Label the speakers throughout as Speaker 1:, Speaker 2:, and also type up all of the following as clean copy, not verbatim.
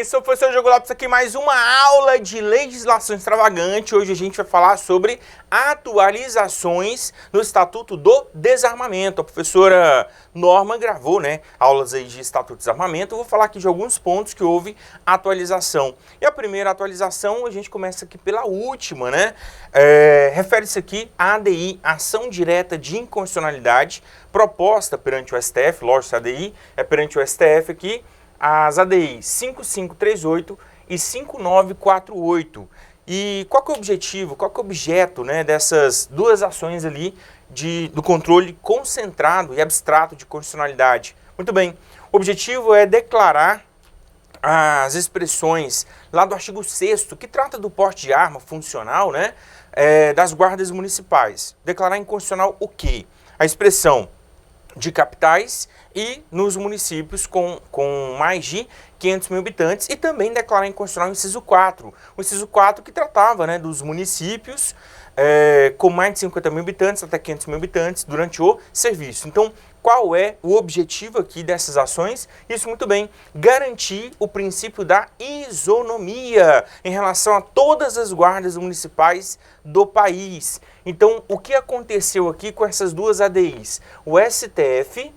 Speaker 1: bem? Sou o professor Diogo Lopes aqui, mais uma aula de legislação extravagante. Hoje a gente vai falar sobre atualizações no Estatuto do Desarmamento. A professora Norma gravou, aulas aí de Estatuto do Desarmamento. Eu vou falar aqui de alguns pontos que houve atualização. E a primeira atualização, a gente começa aqui pela última, refere-se aqui à ADI, Ação Direta de Inconstitucionalidade, proposta perante o STF, lógico, a ADI é perante o STF aqui, as ADI 5538 e 5948. E qual que é o objetivo, qual que é o objeto dessas duas ações ali do controle concentrado e abstrato de constitucionalidade? Muito bem, o objetivo é declarar as expressões lá do artigo 6º, que trata do porte de arma funcional das guardas municipais. Declarar inconstitucional o quê? A expressão de capitais e nos municípios com mais de 500 mil habitantes, e também declarar inconstitucional o inciso 4. O inciso 4 que tratava dos municípios com mais de 50 mil habitantes até 500 mil habitantes durante o serviço. Então, qual é o objetivo aqui dessas ações? Isso, muito bem, garantir o princípio da isonomia em relação a todas as guardas municipais do país. Então, o que aconteceu aqui com essas duas ADIs? O STF,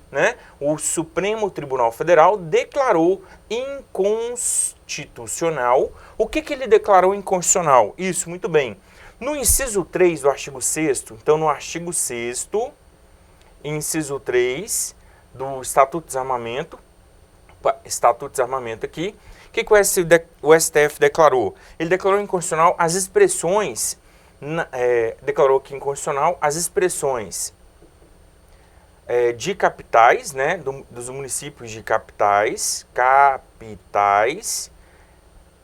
Speaker 1: o Supremo Tribunal Federal, declarou inconstitucional. O que ele declarou inconstitucional? Isso, muito bem. No inciso 3 do artigo 6º, então no artigo 6º, inciso 3 do Estatuto de Desarmamento aqui, o que o STF declarou? Ele declarou inconstitucional as expressões, declarou que inconstitucional as expressões de capitais, dos municípios de capitais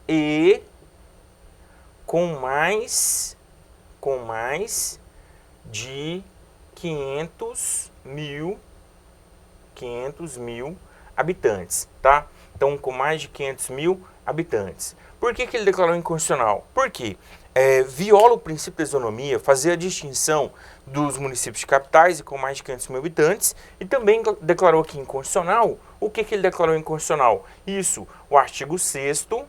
Speaker 1: e com mais de 500 mil habitantes, tá? Então, com mais de 500 mil habitantes. Por que ele declarou inconstitucional? Porque viola o princípio da isonomia, fazer a distinção dos municípios de capitais e com mais de 500 mil habitantes, e também declarou aqui inconstitucional. O que ele declarou inconstitucional? Isso, o artigo 6º,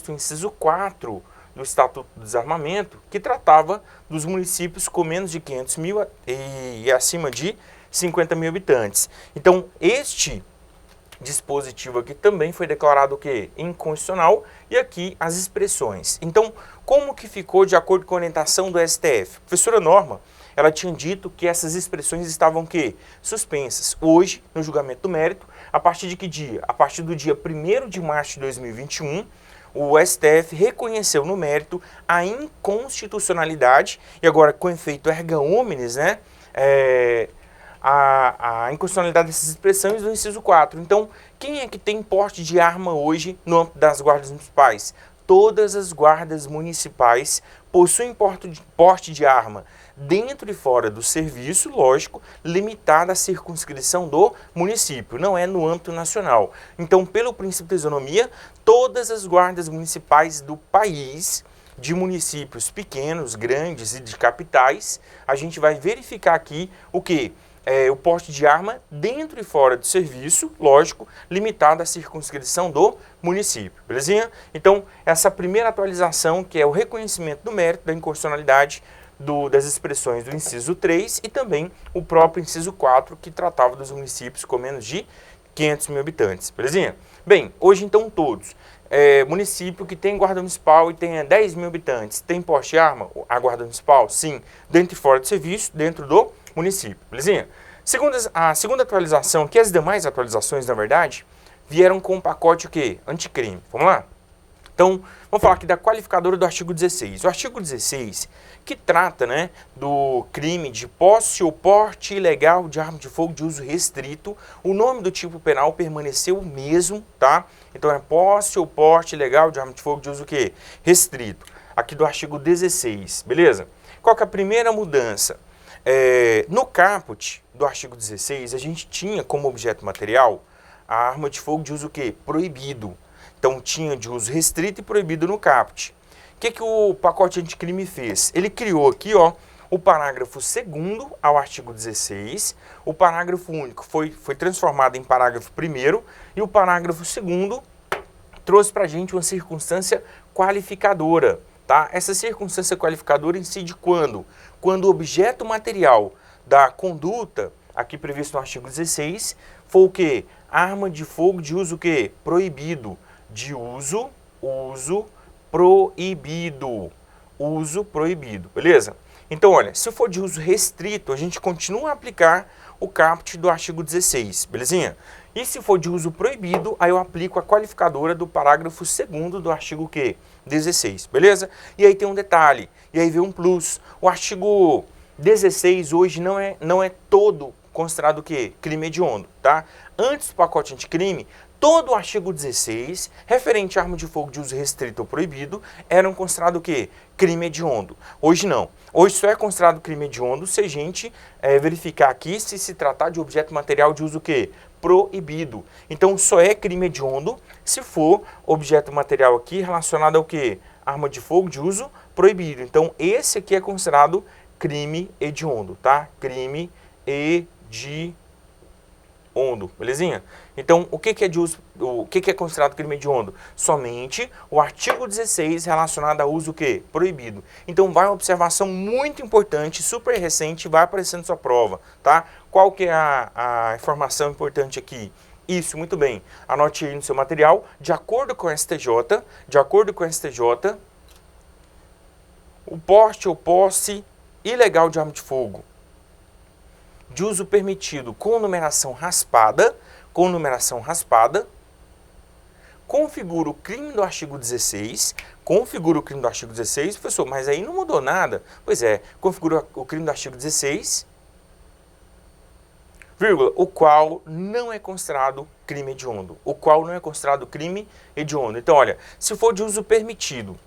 Speaker 1: inciso 4 do Estatuto do Desarmamento, que tratava dos municípios com menos de 500 mil e acima de 50 mil habitantes. Então, este dispositivo aqui também foi declarado o quê? Inconstitucional, e aqui as expressões. Então, como que ficou de acordo com a orientação do STF? A professora Norma, ela tinha dito que essas expressões estavam o quê? Suspensas. Hoje, no julgamento do mérito, a partir de que dia? A partir do dia 1º de março de 2021, o STF reconheceu no mérito a inconstitucionalidade, e agora com efeito erga omnes, a inconstitucionalidade dessas expressões do inciso 4. Então, quem é que tem porte de arma hoje no âmbito das guardas municipais? Todas as guardas municipais possuem porte de arma dentro e fora do serviço, lógico, limitada à circunscrição do município, não é no âmbito nacional. Então, pelo princípio da isonomia, todas as guardas municipais do país, de municípios pequenos, grandes e de capitais, a gente vai verificar aqui o quê? O porte de arma dentro e fora do serviço, lógico, limitado à circunscrição do município, belezinha? Então, essa primeira atualização, que é o reconhecimento do mérito da inconstitucionalidade das expressões do inciso 3 e também o próprio inciso 4, que tratava dos municípios com menos de 500 mil habitantes, belezinha? Bem, hoje então todos, município que tem guarda municipal e tenha 10 mil habitantes, tem porte de arma? A guarda municipal? Sim, dentro e fora do serviço, dentro do município, belezinha? A segunda atualização, que as demais atualizações, na verdade, vieram com um pacote o quê? Anticrime. Vamos lá? Então, vamos falar aqui da qualificadora do artigo 16. O artigo 16, que trata do crime de posse ou porte ilegal de arma de fogo de uso restrito, o nome do tipo penal permaneceu o mesmo, tá? Então, é posse ou porte ilegal de arma de fogo de uso o quê? Restrito. Aqui do artigo 16, beleza? Qual que é a primeira mudança? No caput do artigo 16, a gente tinha como objeto material a arma de fogo de uso o quê? Proibido. Então, tinha de uso restrito e proibido no caput. O que o pacote anticrime fez? Ele criou aqui, o parágrafo 2º ao artigo 16, o parágrafo único foi transformado em parágrafo 1º e o parágrafo 2º trouxe para a gente uma circunstância qualificadora, tá? Essa circunstância qualificadora incide quando? Quando o objeto material da conduta, aqui previsto no artigo 16, for o quê? Arma de fogo de uso o quê? Proibido. De uso proibido. Uso proibido, beleza? Então, olha, se for de uso restrito, a gente continua a aplicar o caput do artigo 16, belezinha? E se for de uso proibido, aí eu aplico a qualificadora do parágrafo 2º do artigo quê? 16, beleza? E aí tem um detalhe, e aí vem um plus. O artigo 16 hoje não é todo considerado o quê? Crime hediondo, tá? Antes do pacote anticrime, todo o artigo 16, referente à arma de fogo de uso restrito ou proibido, eram considerados o quê? Crime hediondo. Hoje não. Hoje só é considerado crime hediondo se a gente verificar aqui se tratar de objeto material de uso o quê? Proibido. Então só é crime hediondo se for objeto material aqui relacionado ao quê? Arma de fogo de uso proibido. Então esse aqui é considerado crime hediondo, tá? Crime hediondo, belezinha? Então, o que é considerado crime hediondo? Somente o artigo 16 relacionado a uso o quê? Proibido. Então, vai uma observação muito importante, super recente, vai aparecer na sua prova, tá? Qual que é a informação importante aqui? Isso, muito bem. Anote aí no seu material, de acordo com o STJ, o porte ou posse ilegal de arma de fogo de uso permitido com numeração raspada, configura o crime do artigo 16, professor, mas aí não mudou nada. Pois é, configura o crime do artigo 16, vírgula, o qual não é considerado crime hediondo. Então, olha, se for de uso permitido,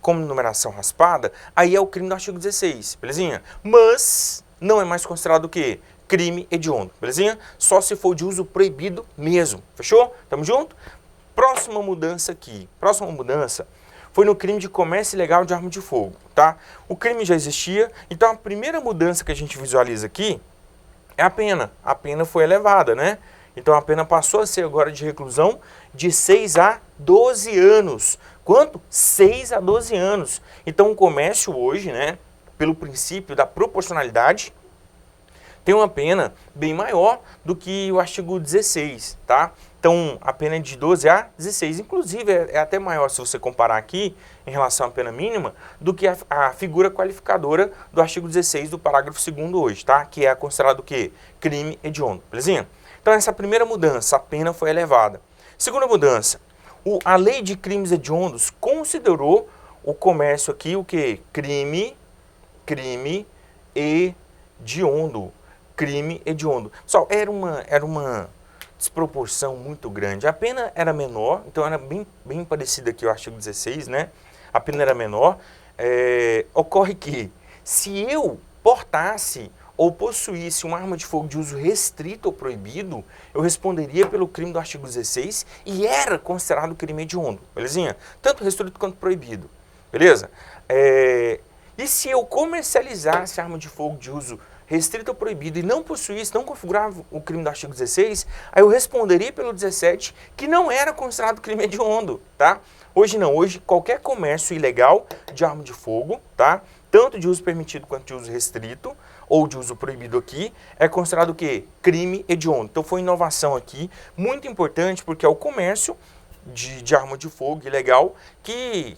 Speaker 1: como numeração raspada, aí é o crime do artigo 16, belezinha? Mas não é mais considerado o quê? Crime hediondo, belezinha? Só se for de uso proibido mesmo, fechou? Tamo junto? Próxima mudança aqui. Foi no crime de comércio ilegal de arma de fogo, tá? O crime já existia, então a primeira mudança que a gente visualiza aqui é a pena. A pena foi elevada, né? Então a pena passou a ser agora de reclusão de 6 a 12 anos. Quanto? 6 a 12 anos. Então o comércio hoje, né, pelo princípio da proporcionalidade, tem uma pena bem maior do que o artigo 16, tá? Então, a pena é de 12 a 16. Inclusive, é até maior se você comparar aqui, em relação à pena mínima, do que a figura qualificadora do artigo 16 do parágrafo 2º hoje, tá? Que é considerado o quê? Crime hediondo, belezinha? Então, essa primeira mudança, a pena foi elevada. Segunda mudança, a lei de crimes hediondos considerou o comércio aqui o quê? Crime hediondo. Pessoal, era uma desproporção muito grande. A pena era menor, então era bem parecida aqui ao artigo 16, né? A pena era menor. Ocorre que, se eu portasse ou possuísse uma arma de fogo de uso restrito ou proibido, eu responderia pelo crime do artigo 16 e era considerado crime hediondo, belezinha? Tanto restrito quanto proibido, beleza? E se eu comercializasse arma de fogo de uso restrito ou proibido e não possuísse, não configurava o crime do artigo 16, aí eu responderia pelo 17, que não era considerado crime hediondo, tá? Hoje não, hoje qualquer comércio ilegal de arma de fogo, tá? Tanto de uso permitido quanto de uso restrito, ou de uso proibido aqui, é considerado o quê? Crime hediondo. Então foi inovação aqui, muito importante, porque é o comércio de arma de fogo ilegal que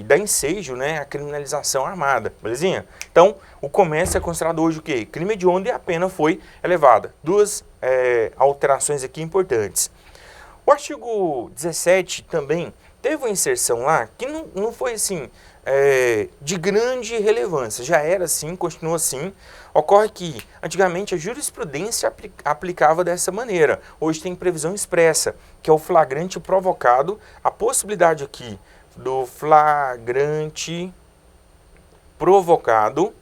Speaker 1: dá ensejo, né, a criminalização armada, belezinha? Então, o comércio é considerado hoje o quê? Crime hediondo e a pena foi elevada. Duas alterações aqui importantes. O artigo 17 também teve uma inserção lá que não foi assim de grande relevância, já era assim, continua assim. Ocorre que, antigamente, a jurisprudência aplicava dessa maneira. Hoje tem previsão expressa, que é o flagrante provocado. A possibilidade aqui do flagrante provocado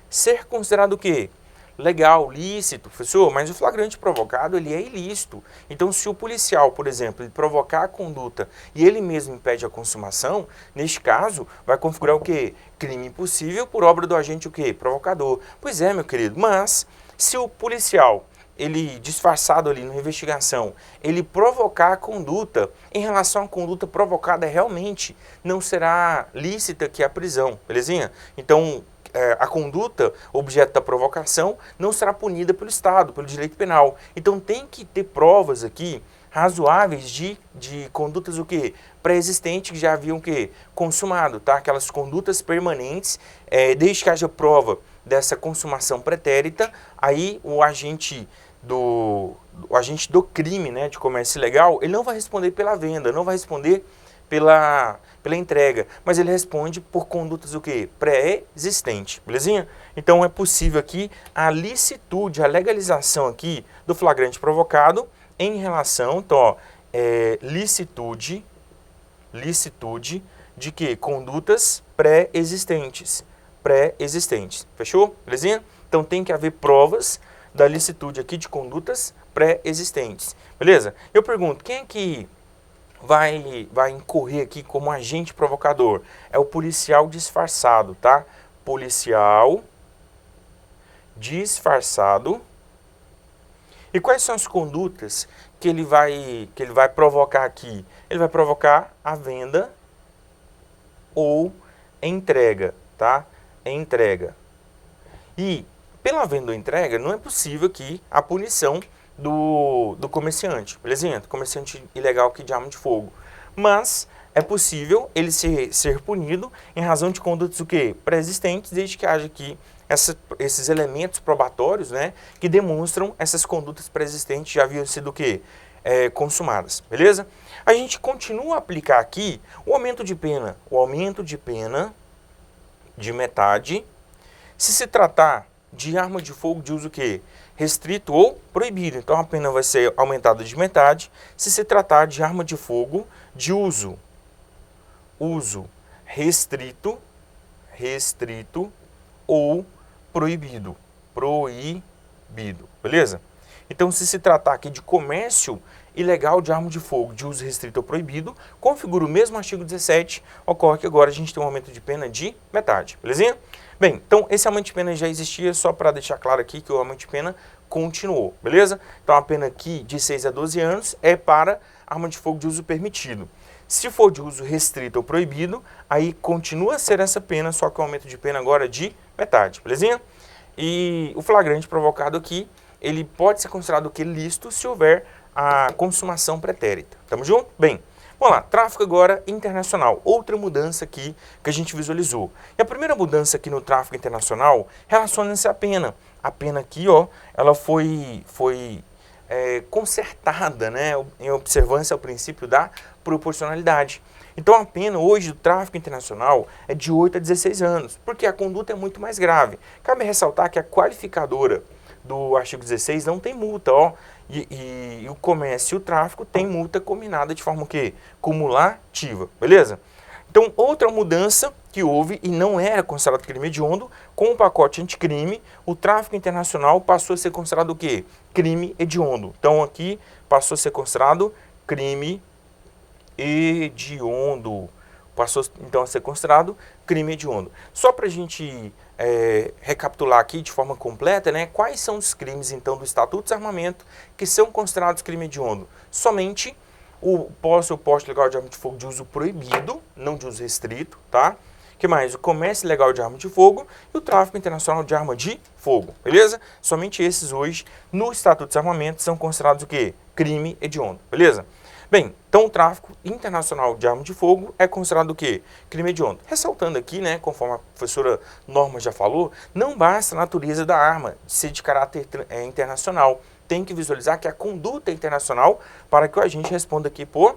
Speaker 1: ser considerado o quê? Legal, lícito, professor, mas o flagrante provocado, ele é ilícito. Então, se o policial, por exemplo, ele provocar a conduta e ele mesmo impede a consumação, neste caso, vai configurar o quê? Crime impossível por obra do agente o quê? Provocador. Pois é, meu querido, mas se o policial ele disfarçado ali na investigação, ele provocar a conduta, em relação à conduta provocada realmente não será lícita que a prisão, belezinha? Então, a conduta objeto da provocação não será punida pelo Estado, pelo direito penal. Então tem que ter provas aqui razoáveis de condutas o quê? Pré-existentes que já haviam o quê? Consumado, tá? Aquelas condutas permanentes, desde que haja prova dessa consumação pretérita, aí o agente do crime, né, de comércio ilegal, ele não vai responder pela venda, não vai responder pela entrega, mas ele responde por condutas o quê? Pré-existente, belezinha? Então é possível aqui a licitude, a legalização aqui do flagrante provocado em relação, então, ó, licitude de que? Condutas pré-existentes, fechou? Belezinha? Então tem que haver provas da licitude aqui de condutas pré-existentes, beleza? Eu pergunto, quem é que vai incorrer aqui como agente provocador? É o policial disfarçado, tá? Policial disfarçado. E quais são as condutas que ele vai provocar aqui? Ele vai provocar a venda ou entrega, tá? Entrega. E pela venda ou entrega, não é possível aqui a punição do comerciante, belezinha? Do comerciante ilegal aqui de arma de fogo. Mas é possível ele ser punido em razão de condutas o quê? Pré-existentes, desde que haja aqui esses elementos probatórios, né, que demonstram essas condutas pré-existentes já haviam sido o quê? Consumadas, beleza? A gente continua a aplicar aqui o aumento de pena de metade, se tratar de arma de fogo de uso o quê? Restrito ou proibido. Então a pena vai ser aumentada de metade se tratar de arma de fogo de uso restrito ou proibido, beleza? Então se tratar aqui de comércio ilegal de arma de fogo de uso restrito ou proibido, configura o mesmo artigo 17, ocorre que agora a gente tem um aumento de pena de metade, belezinha? Bem, então esse aumento de pena já existia, só para deixar claro aqui que o aumento de pena continuou, beleza? Então a pena aqui de 6 a 12 anos é para arma de fogo de uso permitido. Se for de uso restrito ou proibido, aí continua a ser essa pena, só que o aumento de pena agora é de metade, belezinha? E o flagrante provocado aqui, ele pode ser considerado o que? Lícito se houver a consumação pretérita. Tamo junto? Bem, vamos lá, tráfico agora internacional, outra mudança aqui que a gente visualizou. E a primeira mudança aqui no tráfico internacional relaciona-se à pena. A pena aqui, ó, ela foi consertada, né, em observância ao princípio da proporcionalidade. Então a pena hoje do tráfico internacional é de 8 a 16 anos, porque a conduta é muito mais grave. Cabe ressaltar que a qualificadora do artigo 16 não tem multa, ó, e o comércio e o tráfico tem multa combinada de forma o quê? Cumulativa, beleza? Então, outra mudança que houve e não era considerado crime hediondo, com o pacote anticrime, o tráfico internacional passou a ser considerado o quê? Crime hediondo. Então, aqui passou a ser considerado crime hediondo. Passou, então, a ser considerado crime hediondo. Só para a gente recapitular aqui de forma completa, né, quais são os crimes, então, do Estatuto de Desarmamento que são considerados crime hediondo? Somente o posse ou porte legal de arma de fogo de uso proibido, não de uso restrito, tá? Que mais? O comércio ilegal de arma de fogo e o tráfico internacional de arma de fogo, beleza? Somente esses hoje, no Estatuto de Desarmamento, são considerados o quê? Crime hediondo, beleza? Bem, então o tráfico internacional de arma de fogo é considerado o quê? Crime hediondo. Ressaltando aqui, né, conforme a professora Norma já falou, não basta a natureza da arma ser de caráter internacional. Tem que visualizar que a conduta é internacional para que a gente responda aqui por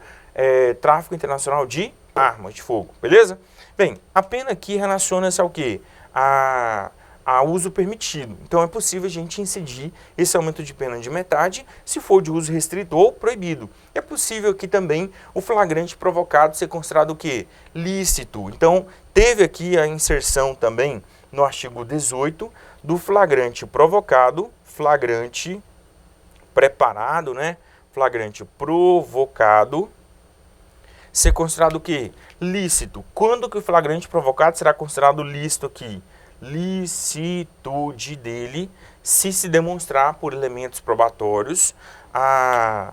Speaker 1: tráfico internacional de armas de fogo, beleza? Bem, a pena aqui relaciona-se ao quê? A uso permitido. Então é possível a gente incidir esse aumento de pena de metade se for de uso restrito ou proibido. É possível aqui também o flagrante provocado ser considerado o quê? Lícito. Então teve aqui a inserção também no artigo 18 do flagrante provocado, flagrante preparado, né? Flagrante provocado ser considerado o quê? Lícito. Quando que o flagrante provocado será considerado lícito aqui? licitude dele se demonstrar por elementos probatórios a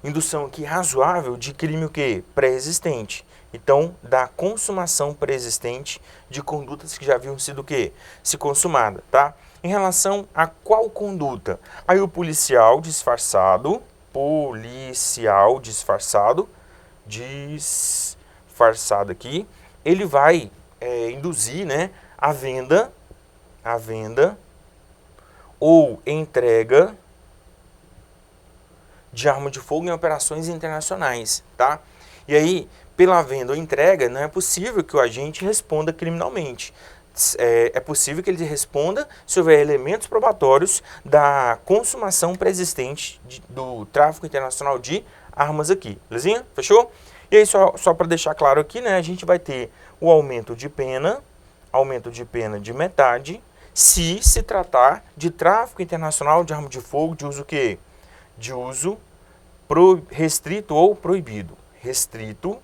Speaker 1: indução aqui razoável de crime o quê? Pré-existente. Então, da consumação pré-existente de condutas que já haviam sido o quê? Se consumada, tá? Em relação a qual conduta? Aí o policial disfarçado aqui, ele vai induzir, né, a venda ou entrega de arma de fogo em operações internacionais, tá? E aí, pela venda ou entrega, não é possível que o agente responda criminalmente. É possível que ele responda se houver elementos probatórios da consumação pré-existente do tráfico internacional de armas aqui. Belezinha? Fechou? E aí, só para deixar claro aqui, né, a gente vai ter o aumento de pena de metade, se tratar de tráfico internacional de arma de fogo de uso o quê? De uso restrito ou proibido. Restrito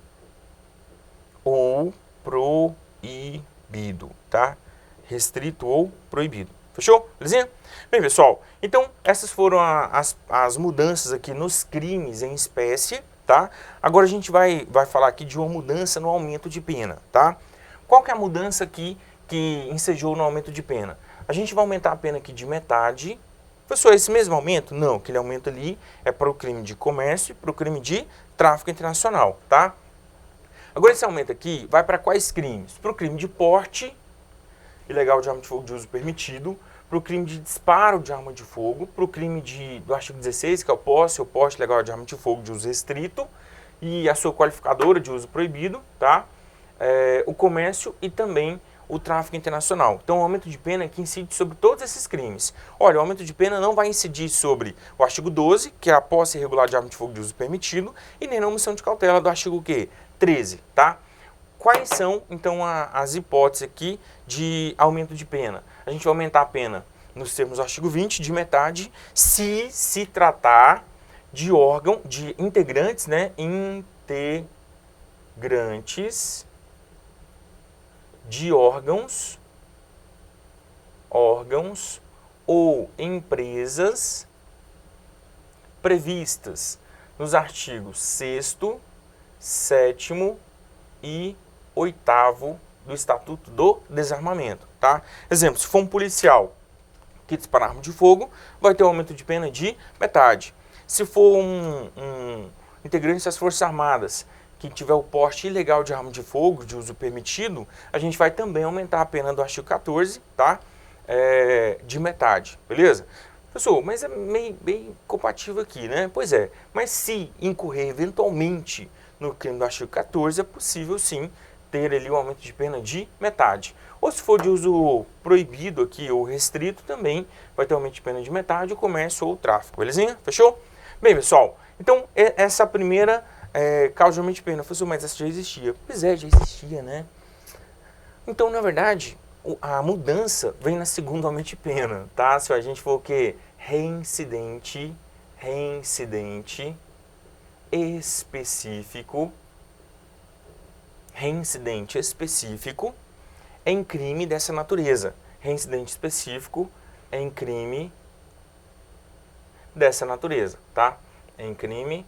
Speaker 1: ou proibido, tá? Restrito ou proibido. Fechou? Belezinha? Bem, pessoal, então essas foram as mudanças aqui nos crimes em espécie, tá? Agora a gente vai falar aqui de uma mudança no aumento de pena, tá? Qual que é a mudança aqui que ensejou no aumento de pena? A gente vai aumentar a pena aqui de metade. Professor, esse mesmo aumento? Não, aquele aumento ali é para o crime de comércio e para o crime de tráfico internacional, tá? Agora esse aumento aqui vai para quais crimes? Para o crime de porte ilegal de arma de fogo de uso permitido, para o crime de disparo de arma de fogo, para o crime do artigo 16, que é o posse ou porte ilegal de arma de fogo de uso restrito, e a sua qualificadora de uso proibido, tá? O comércio e também o tráfico internacional. Então, o aumento de pena que incide sobre todos esses crimes. Olha, o aumento de pena não vai incidir sobre o artigo 12, que é a posse irregular de arma de fogo de uso permitido, e nem na omissão de cautela do artigo o quê? 13, tá? Quais são, então, as hipóteses aqui de aumento de pena? A gente vai aumentar a pena nos termos do artigo 20 de metade, se tratar de integrantes, né? Integrantes de órgãos ou empresas previstas nos artigos 6º, 7º e 8º do Estatuto do Desarmamento, tá? Exemplo, se for um policial que disparar arma de fogo, vai ter um aumento de pena de metade. Se for um integrante das Forças Armadas que tiver o porte ilegal de arma de fogo, de uso permitido, a gente vai também aumentar a pena do artigo 14, tá? De metade, beleza? Professor, mas é bem compatível aqui, né? Pois é, mas se incorrer eventualmente no crime do artigo 14, é possível sim ter ali um aumento de pena de metade. Ou se for de uso proibido aqui ou restrito, também vai ter um aumento de pena de metade, o comércio ou o tráfico, belezinha? Fechou? Bem, pessoal, então essa primeira causa de aumento de pena. Professor, mas essa já existia. Pois é, já existia, né? Então, na verdade, a mudança vem na segunda aumento de pena, tá? Se a gente for o quê? Reincidente específico em crime dessa natureza. Reincidente específico em crime dessa natureza, tá? Em crime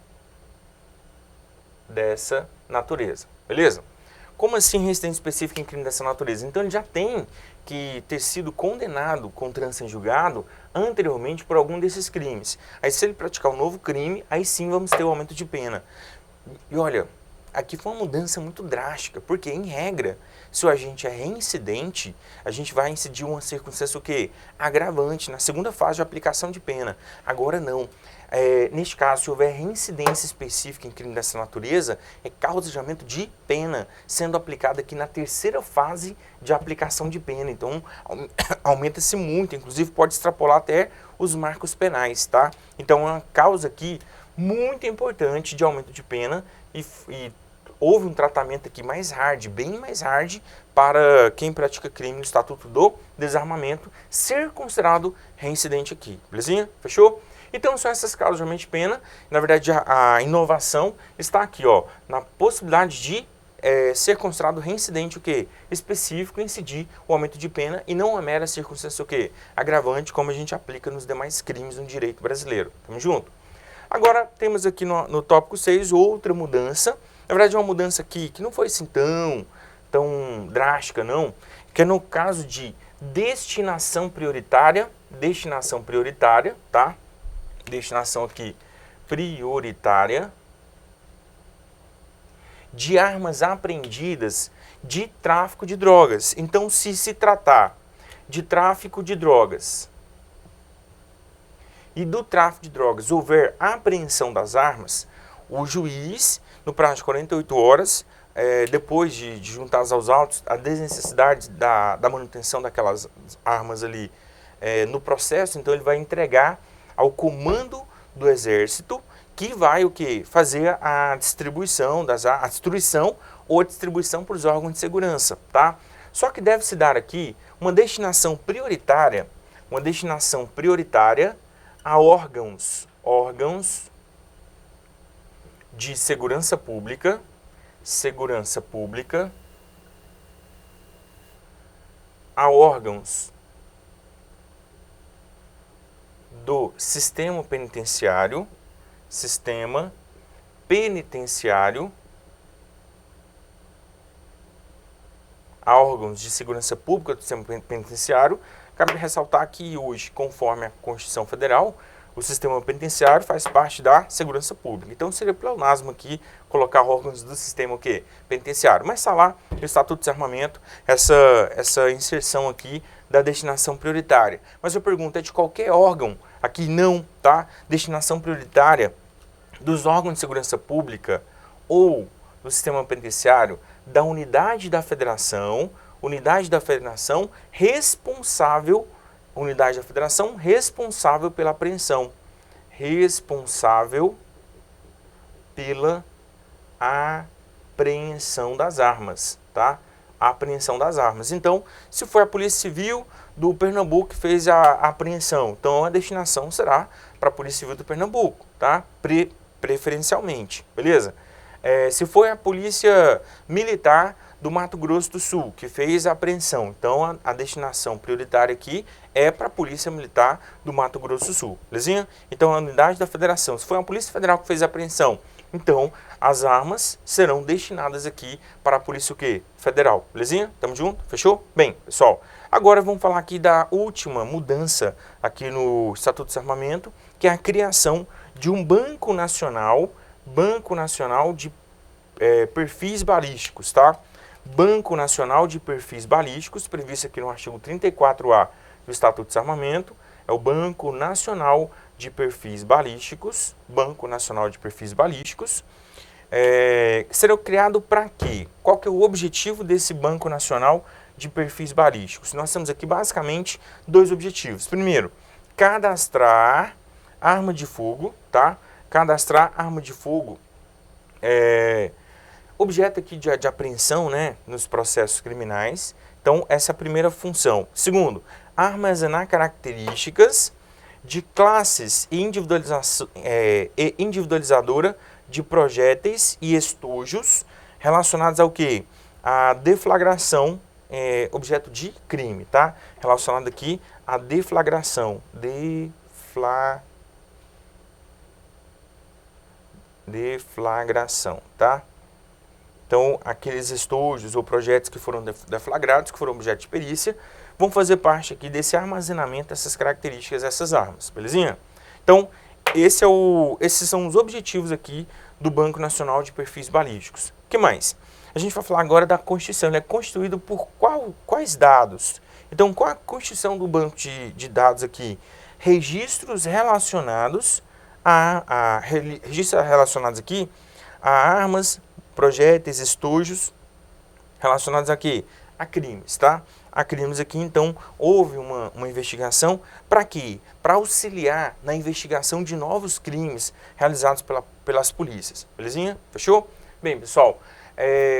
Speaker 1: dessa natureza, beleza? Como assim reincidente específico em crime dessa natureza? Então ele já tem que ter sido condenado com trânsito em julgado anteriormente por algum desses crimes. Aí se ele praticar um novo crime, aí sim vamos ter o aumento de pena. E olha, aqui foi uma mudança muito drástica, porque em regra, se o agente é reincidente, a gente vai incidir uma circunstância o quê? Agravante, na segunda fase de aplicação de pena. Agora não. Neste caso, se houver reincidência específica em crime dessa natureza, é causa de aumento de pena, sendo aplicada aqui na terceira fase de aplicação de pena. Então, aumenta-se muito, inclusive pode extrapolar até os marcos penais, tá? Então, é uma causa aqui muito importante de aumento de pena e houve um tratamento aqui mais hard, bem mais hard, para quem pratica crime no Estatuto do Desarmamento ser considerado reincidente aqui, belezinha? Fechou? Então são essas causas de aumento de pena. Na verdade a inovação está aqui, ó, na possibilidade de ser considerado reincidente o quê? Específico, incidir o aumento de pena e não a mera circunstância o quê? Agravante, como a gente aplica nos demais crimes no direito brasileiro. Tamo junto? Agora, temos aqui no tópico 6 outra mudança. Na verdade, é uma mudança aqui que não foi assim tão drástica, não. Que é no caso de destinação prioritária, tá? Destinação aqui prioritária de armas apreendidas de tráfico de drogas. Então, se tratar de tráfico de drogas e do tráfico de drogas houver apreensão das armas, o juiz, no prazo de 48 horas, depois de juntar aos autos a desnecessidade da manutenção daquelas armas ali no processo, então ele vai entregar ao comando do Exército, que vai o quê? Fazer a distribuição a destruição ou a distribuição para os órgãos de segurança, tá? Só que deve se dar aqui uma destinação prioritária a órgãos de segurança pública, a órgãos do sistema penitenciário, a órgãos de segurança pública do sistema penitenciário. Cabe ressaltar que hoje, conforme a Constituição Federal, o sistema penitenciário faz parte da segurança pública. Então seria pleonasmo aqui colocar órgãos do sistema o quê? Penitenciário. Mas está lá no Estatuto de Desarmamento essa inserção aqui da destinação prioritária. Mas eu pergunto, é de qualquer órgão? Aqui não, tá? Destinação prioritária dos órgãos de segurança pública ou do sistema penitenciário da unidade da federação responsável pela apreensão. Responsável pela apreensão das armas, tá? A apreensão das armas. Então, se foi a Polícia Civil do Pernambuco que fez a apreensão, então a destinação será para a Polícia Civil do Pernambuco, tá? Preferencialmente, beleza? Se foi a Polícia Militar do Mato Grosso do Sul que fez a apreensão, então a destinação prioritária aqui é para a Polícia Militar do Mato Grosso do Sul, belezinha? Então a unidade da federação, se foi a Polícia Federal que fez a apreensão, então as armas serão destinadas aqui para a Polícia o quê? Federal, belezinha? Tamo junto? Fechou? Bem, pessoal, agora vamos falar aqui da última mudança aqui no Estatuto de Desarmamento, que é a criação de um Banco Nacional de perfis balísticos, tá? Banco Nacional de Perfis Balísticos, previsto aqui no artigo 34A do Estatuto de Desarmamento, é o Banco Nacional de Perfis Balísticos, será criado para quê? Qual que é o objetivo desse Banco Nacional de Perfis Balísticos? Nós temos aqui basicamente dois objetivos. Primeiro, cadastrar arma de fogo, tá? Cadastrar arma de fogo objeto aqui de apreensão, né, nos processos criminais. Então, essa é a primeira função. Segundo, armazenar características de classes e individualizadora de projéteis e estojos relacionados ao quê? A deflagração, objeto de crime, tá? Relacionado aqui à deflagração. Deflagração, tá? Então, aqueles estojos ou projetos que foram deflagrados, que foram objeto de perícia, vão fazer parte aqui desse armazenamento dessas características dessas armas, belezinha? Então, esses são os objetivos aqui do Banco Nacional de Perfis Balísticos. O que mais? A gente vai falar agora da Constituição. Ele é constituído por quais dados? Então, qual a constituição do banco de dados aqui? Registros relacionados aqui a armas, projéteis, estojos relacionados aqui a crimes, tá? A crimes aqui, então, houve uma investigação para quê? Para auxiliar na investigação de novos crimes realizados pelas polícias, belezinha? Fechou? Bem, pessoal,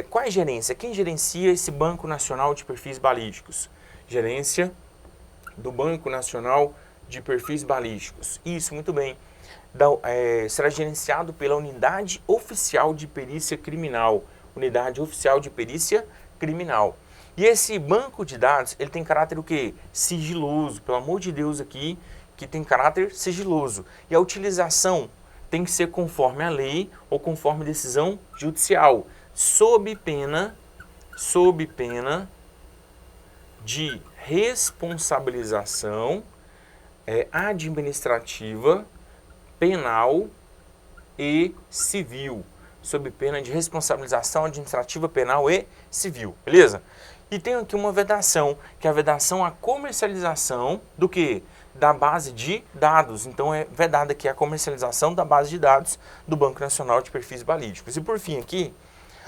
Speaker 1: qual é a gerência? Quem gerencia esse Banco Nacional de Perfis Balísticos? Gerência do Banco Nacional de Perfis Balísticos. Isso, muito bem. Será gerenciado pela Unidade Oficial de Perícia Criminal. Unidade Oficial de Perícia Criminal. E esse banco de dados, ele tem caráter o quê? Sigiloso, pelo amor de Deus aqui, que tem caráter sigiloso. E a utilização tem que ser conforme a lei ou conforme decisão judicial, sob pena de responsabilização administrativa, penal e civil. Sob pena de responsabilização administrativa, penal e civil, beleza? E tem aqui uma vedação, que é a vedação à comercialização do quê? Da base de dados. Então é vedada aqui a comercialização da base de dados do Banco Nacional de Perfis Balísticos. E por fim aqui,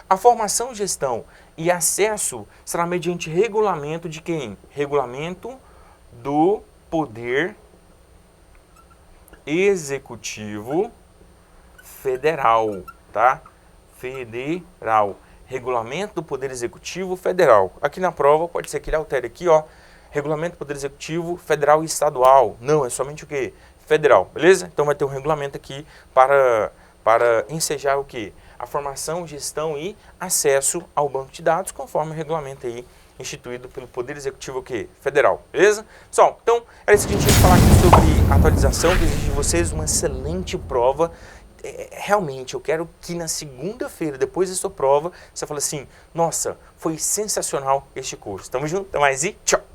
Speaker 1: a formação, gestão e acesso será mediante regulamento de quem? Regulamento do Poder Executivo Federal, tá? Federal. Regulamento do Poder Executivo Federal. Aqui na prova pode ser que ele altere aqui, ó. Regulamento do Poder Executivo Federal e Estadual. Não, é somente o quê? Federal, beleza? Então vai ter um regulamento aqui para ensejar o quê? A formação, gestão e acesso ao banco de dados, conforme o regulamento aí instituído pelo Poder Executivo o quê? Federal, beleza? Pessoal, então era isso que a gente ia falar aqui sobre atualização. Desejo de vocês uma excelente prova. Realmente, eu quero que na segunda-feira, depois da sua prova, você fale assim, nossa, foi sensacional este curso. Tamo junto, até mais e tchau!